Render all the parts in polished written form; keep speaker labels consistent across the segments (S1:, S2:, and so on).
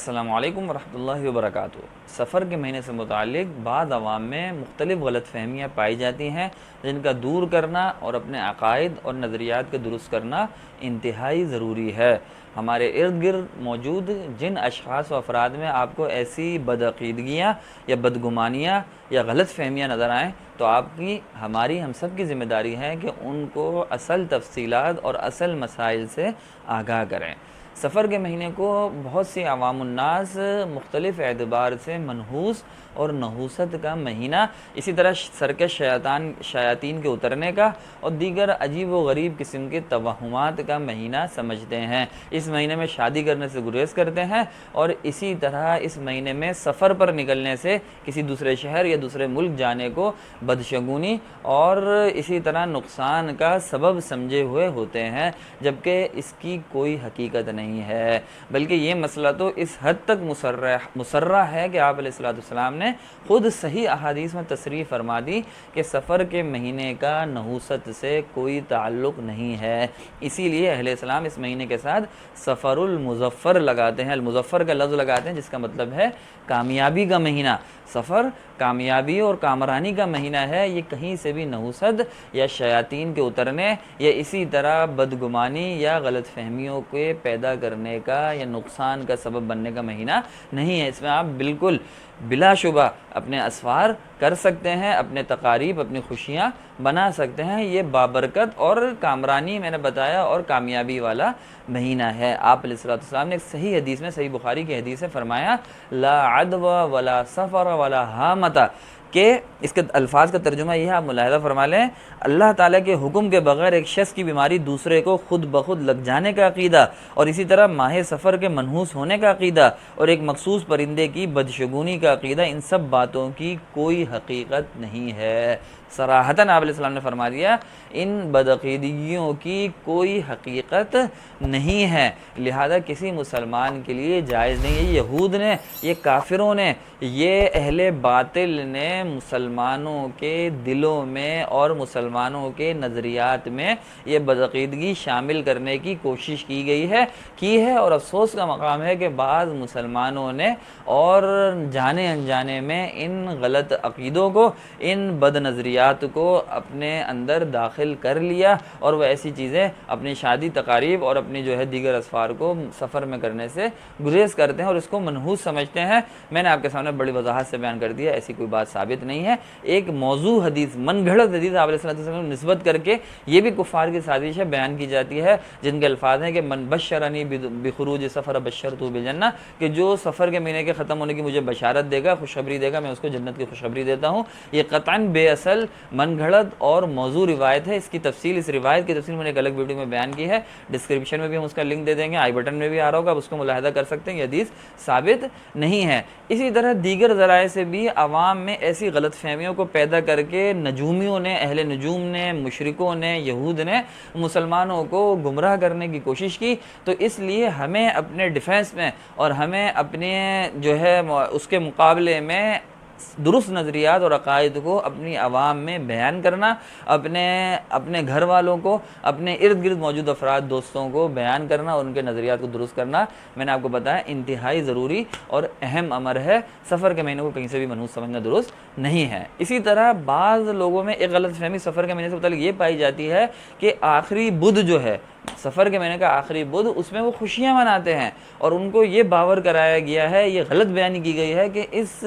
S1: السلام علیکم ورحمۃ اللہ وبرکاتہ۔ سفر کے مہینے سے متعلق بعض عوام میں مختلف غلط فہمیاں پائی جاتی ہیں، جن کا دور کرنا اور اپنے عقائد اور نظریات کے درست کرنا انتہائی ضروری ہے۔ ہمارے ارد گرد موجود جن اشخاص و افراد میں آپ کو ایسی بدعقیدگیاں یا بدگمانیاں یا غلط فہمیاں نظر آئیں تو ہماری ہم سب کی ذمہ داری ہے کہ ان کو اصل تفصیلات اور اصل مسائل سے آگاہ کریں۔ سفر کے مہینے کو بہت سی عوام الناس مختلف اعتبار سے منحوس اور نحوست کا مہینہ، اسی طرح سرکش شیاطین کے اترنے کا اور دیگر عجیب و غریب قسم کے توہمات کا مہینہ سمجھتے ہیں۔ اس مہینے میں شادی کرنے سے گریز کرتے ہیں اور اسی طرح اس مہینے میں سفر پر نکلنے سے کسی دوسرے شہر یا دوسرے ملک جانے کو بدشگونی اور اسی طرح نقصان کا سبب سمجھے ہوئے ہوتے ہیں، جبکہ اس کی کوئی حقیقت نہیں ہے، بلکہ یہ مسئلہ تو اس حد تک مسرح ہے کہ آپ علیہ السلام نے خود صحیح احادیث میں تصریح فرما دی کہ سفر کے مہینے کا نحوست سے کوئی تعلق نہیں ہے۔ اسی لیے اہل اسلام اس مہینے کے ساتھ سفر المظفر لگاتے ہیں، المظفر کا لفظ لگاتے ہیں، جس کا مطلب ہے کامیابی کا مہینہ۔ سفر کامیابی اور کامرانی کا مہینہ ہے، یہ کہیں سے بھی نحوست یا شیاطین کے اترنے یا اسی طرح بدگمانی یا غلط فہمیوں کے پیدا کرنے کا یا نقصان کا سبب بننے کا مہینہ نہیں ہے۔ اس میں آپ بالکل بلا شبہ اپنے اسفار کر سکتے ہیں، اپنے تقاریب، اپنی خوشیاں بنا سکتے ہیں۔ یہ بابرکت اور کامرانی میں نے بتایا اور کامیابی والا مہینہ ہے۔ آپ علیہ السلام نے ایک صحیح حدیث میں، صحیح بخاری کی حدیث سے فرمایا لا عدوى ولا سفر ولا حامۃ، کہ اس کے الفاظ کا ترجمہ یہ ہے، آپ ملاحظہ فرما لیں، اللہ تعالیٰ کے حکم کے بغیر ایک شخص کی بیماری دوسرے کو خود بخود لگ جانے کا عقیدہ، اور اسی طرح ماہ سفر کے منحوس ہونے کا عقیدہ، اور ایک مخصوص پرندے کی بدشگونی کا عقیدہ، ان سب باتوں کی کوئی حقیقت نہیں ہے۔ صراحتاً آپ علیہ السلام نے فرما دیا ان بدعقیدگیوں کی کوئی حقیقت نہیں ہے، لہذا کسی مسلمان کے لیے جائز نہیں ہے۔ یہ یہود نے، یہ کافروں نے، یہ اہل باطل نے مسلمانوں کے دلوں میں اور مسلمانوں کے نظریات میں یہ بدعقیدگی شامل کرنے کی کوشش کی ہے، اور افسوس کا مقام ہے کہ بعض مسلمانوں نے اور جانے انجانے میں ان غلط عقیدوں کو، ان بد نظریات کو اپنے اندر داخل کر لیا، اور وہ ایسی چیزیں اپنی شادی تقاریب اور اپنی دیگر اسفار کو سفر میں کرنے سے گریز کرتے ہیں اور اس کو منحوس سمجھتے ہیں۔ میں نے آپ کے سامنے بڑی وضاحت سے بیان کر دیا، ایسی کوئی بات ثابت نہیں ہے۔ ایک موضوع حدیث، من گھڑت حدیث آپ علیہ السلام نسبت کر کے یہ بھی کفار کی سازشیں بیان کی جاتی ہے، جن کے الفاظ ہیں کہ من بشرنی بخروج سفر بشرتہ بالجنہ، کہ جو سفر کے مہینے کے ختم ہونے کی مجھے بشارت دے گا، خوشخبری دے گا، میں اس کو جنت کی خوشخبری دیتا ہوں۔ یہ قطعاً بے اصل، من گھڑت اور موضوع روایت ہے۔ اس کی تفصیل، اس روایت کی تفصیل میں نے ایک الگ ویڈیو میں بیان کی ہے، ڈسکرپشن میں بھی ہم اس کا لنک دے دیں گے، آئی بٹن میں بھی آ رہا ہوگا، آپ اس کو ملاحظہ کر سکتے ہیں۔ یہ حدیث ثابت نہیں ہے۔ اسی طرح دیگر ذرائع سے بھی عوام میں ایسی غلط فہمیوں کو پیدا کر کے نجومیوں نے، اہل نجوم نے، مشرکوں نے، یہود نے مسلمانوں کو گمراہ کرنے کی کوشش کی۔ تو اس لیے ہمیں اپنے ڈیفینس میں اور ہمیں اپنے اس کے مقابلے میں درست نظریات اور عقائد کو اپنی عوام میں بیان کرنا، اپنے گھر والوں کو، اپنے ارد گرد موجود افراد، دوستوں کو بیان کرنا اور ان کے نظریات کو درست کرنا، میں نے آپ کو بتایا انتہائی ضروری اور اہم امر ہے۔ سفر کے مہینے کو کہیں سے بھی منحوس سمجھنا درست نہیں ہے۔ اسی طرح بعض لوگوں میں ایک غلط فہمی سفر کے مہینے سے متعلق یہ پائی جاتی ہے کہ آخری بدھ جو ہے، سفر کے مہینے کا آخری بدھ، اس میں وہ خوشیاں مناتے ہیں، اور ان کو یہ باور کرایا گیا ہے، یہ غلط بیانی کی گئی ہے کہ اس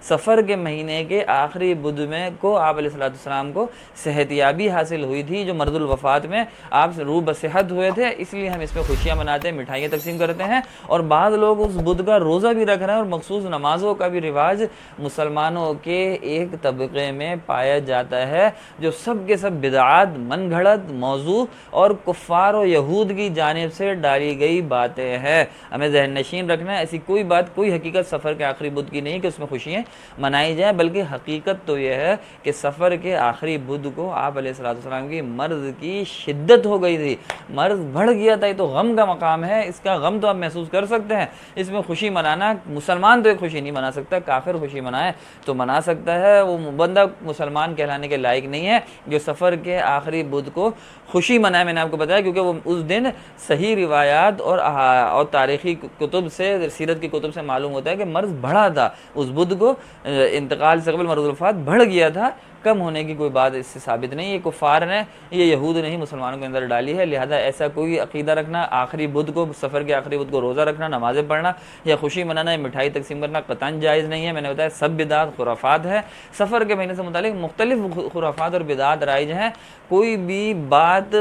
S1: سفر کے مہینے کے آخری بدھ میں کو آپ علیہ السلام کو صحت یابی حاصل ہوئی تھی، جو مرض الوفات میں آپ روح بصحت ہوئے تھے، اس لیے ہم اس میں خوشیاں مناتے ہیں، مٹھائیاں تقسیم کرتے ہیں۔ اور بعض لوگ اس بدھ کا روزہ بھی رکھ رہے ہیں، اور مخصوص نمازوں کا بھی رواج مسلمانوں کے ایک طبقے میں پایا جاتا ہے، جو سب کے سب بدعات، من گھڑت موضوع اور کفار و یہود کی جانب سے ڈالی گئی باتیں ہیں۔ ہمیں ذہن نشین رکھنا ہے، ایسی کوئی بات، کوئی حقیقت سفر کے آخری بدھ کی نہیں کہ اس میں خوشیاں منائی جائے، بلکہ حقیقت تو یہ ہے کہ سفر کے آخری بدھ کو آپ علیہ السلام کی مرض کی شدت ہو گئی تھی، مرض بڑھ گیا تھا۔ یہ تو غم کا مقام ہے، اس کا غم تو آپ محسوس کر سکتے ہیں۔ اس میں خوشی منانا، مسلمان تو ایک خوشی نہیں منا سکتا، کافر خوشی منائے تو منا سکتا ہے، وہ بندہ مسلمان کہلانے کے لائق نہیں ہے جو سفر کے آخری بدھ کو خوشی منائے۔ میں نے آپ کو بتایا کیونکہ وہ اس دن صحیح روایات اور تاریخی کتب سے، سیرت کی کتب سے معلوم ہوتا ہے کہ مرض بڑھا تھا، اس بدھ کو انتقال سے قبل مرض الوفات بڑھ گیا تھا، کم ہونے کی کوئی بات اس سے ثابت نہیں۔ یہ کفار نے، یہ یہود نے ہی مسلمانوں کے اندر ڈالی ہے، لہذا ایسا کوئی عقیدہ رکھنا، آخری بدھ کو، سفر کے آخری بدھ کو روزہ رکھنا، نمازیں پڑھنا یا خوشی منانا یا مٹھائی تقسیم کرنا قطعاً جائز نہیں ہے۔ میں نے بتایا سب بدعات خرافات ہے۔ سفر کے مہینے سے متعلق مختلف خرافات اور بدعات رائج ہیں، کوئی بھی بات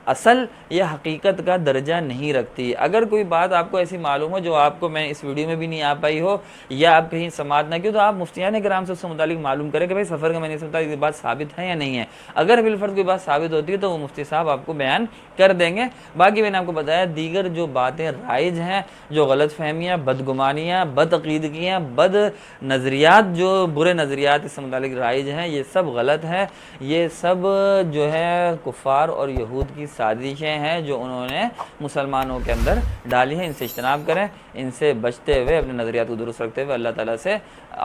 S1: اصل یا حقیقت کا درجہ نہیں رکھتی۔ اگر کوئی بات آپ کو ایسی معلوم ہو جو آپ کو، میں اس ویڈیو میں بھی نہیں آ پائی ہو یا آپ کہیں سماعت نہ کی، تو آپ مفتیان کرام سے اس سے متعلق معلوم کریں کہ بھائی سفر کے مہینے سے متعلق یہ بات ثابت ہے یا نہیں ہے۔ اگر بالفرض کوئی بات ثابت ہوتی ہے تو وہ مفتی صاحب آپ کو بیان کر دیں گے۔ باقی میں نے آپ کو بتایا دیگر جو باتیں رائج ہیں، جو غلط فہمیاں، بدگمانیاں، بد عقیدگیاں، بد نظریات، جو برے نظریات اس سے متعلق رائج ہیں، یہ سب غلط ہے، یہ سب جو ہے کفار اور یہود کی سازشیں ہیں جو انہوں نے مسلمانوں کے اندر ڈالی ہیں۔ ان سے اجتناب کریں، ان سے بچتے ہوئے، اپنے نظریات کو درست رکھتے ہوئے اللہ تعالیٰ سے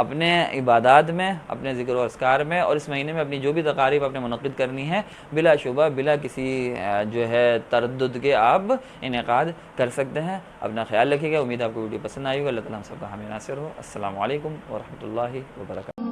S1: اپنے عبادات میں، اپنے ذکر و اذکار میں اور اس مہینے میں اپنی جو بھی تقاریب آپ نے منعقد کرنی ہے، بلا شبہ بلا کسی جو ہے تردد کے آپ انعقاد کر سکتے ہیں۔ اپنا خیال رکھیے گا، امید آپ کو ویڈیو پسند آئی ہوگا۔ اللہ تعالیٰ ہم سب کا حامی ناصر ہو۔ السلام علیکم ورحمۃ اللہ وبرکاتہ۔